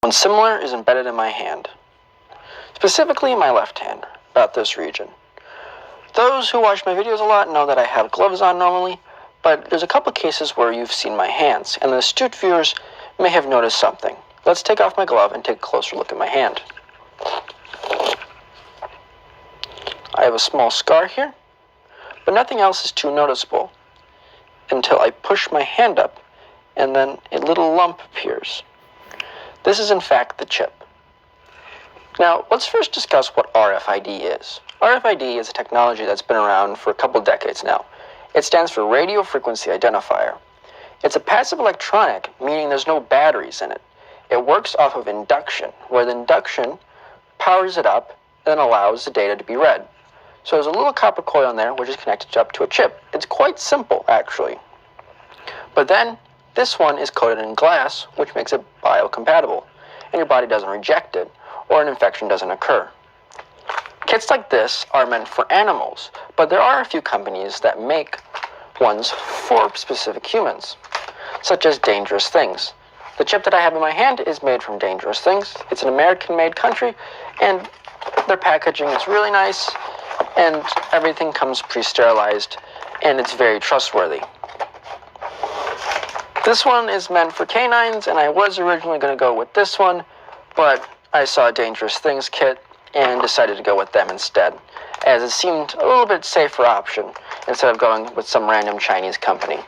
One similar is embedded in my hand, specifically my left hand, about this region. Those who watch my videos a lot know that I have gloves on normally, but there's a couple cases where you've seen my hands, and the astute viewers may have noticed something. Let's take off my glove and take a closer look at my hand. I have a small scar here, but nothing else is too noticeable until I push my hand up and then a little lump appears. This is in fact the chip. Now, let's first discuss what RFID is. RFID is a technology that's been around for a couple decades now. It stands for Radio Frequency Identifier. It's a passive electronic, meaning there's no batteries in it. It works off of induction, where the induction powers it up and allows the data to be read. So there's a little copper coil in there which is connected up to a chip. It's quite simple, actually. But then, this one is coated in glass, which makes it biocompatible, and your body doesn't reject it, or an infection doesn't occur. Kits like this are meant for animals, but there are a few companies that make ones for specific humans, such as Dangerous Things. The chip that I have in my hand is made from Dangerous Things. It's an American-made country, and their packaging is really nice, and everything comes pre-sterilized, and it's very trustworthy. This one is meant for canines, and I was originally going to go with this one, but I saw a Dangerous Things kit and decided to go with them instead, as it seemed a little bit safer option instead of going with some random Chinese company.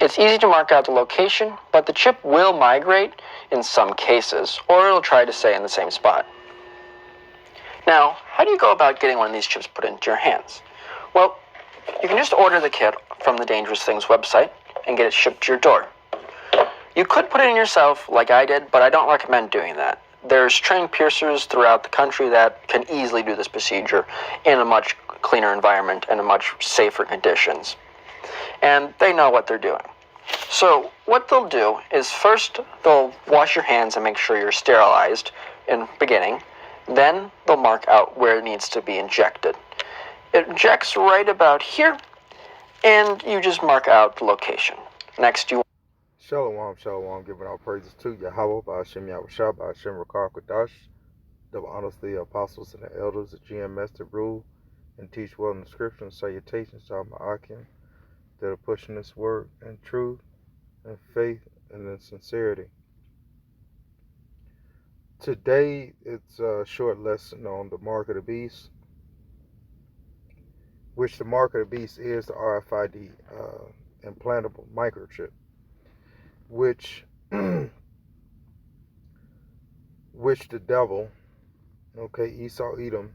It's easy to mark out the location, but the chip will migrate in some cases, or it'll try to stay in the same spot. Now, how do you go about getting one of these chips put into your hands? Well, you can just order the kit from the Dangerous Things website and get it shipped to your door. You could put it in yourself like I did, but I don't recommend doing that. There's trained piercers throughout the country that can easily do this procedure in a much cleaner environment and in much safer conditions. And they know what they're doing. So what they'll do is first they'll wash your hands and make sure you're sterilized in the beginning. Then they'll mark out where it needs to be injected. It injects right about here, and you just mark out the location. Next, you Shalom, shalom, giving all praises to Yahweh, Ba'ashem Yahushua, Ba'ashem Rakar Kodash, double honors the apostles and the elders, the GMS that rule and teach well in the scriptures. Salutations to all my Akim that are pushing this word in truth and faith and in sincerity. Today, it's a short lesson on the mark of the beast, which the mark of the beast is the RFID implantable microchip, which the devil, Esau, Edom,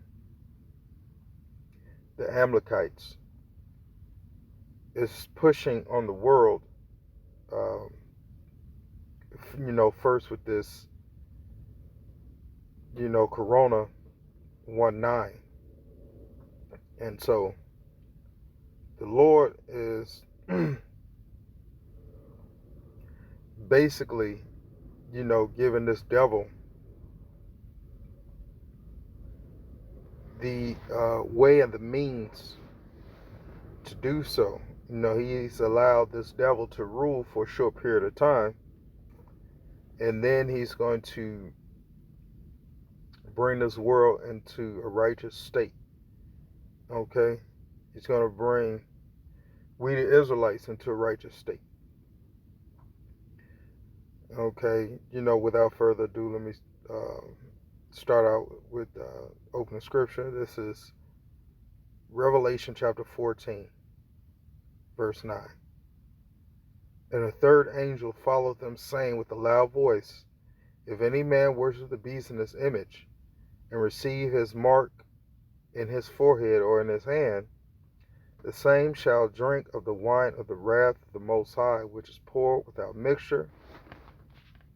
the Amalekites, is pushing on the world, first with this, Corona 19. And so the Lord is basically, giving this devil the way and the means to do so. He's allowed this devil to rule for a short period of time, and then he's going to bring this world into a righteous state. Okay? He's going to bring we the Israelites into a righteous state. Okay, without further ado, let me start out with opening scripture. This is Revelation chapter 14, verse 9. And a third angel followed them, saying with a loud voice, if any man worship the beast in his image, and receive his mark in his forehead or in his hand, the same shall drink of the wine of the wrath of the Most High, which is poured without mixture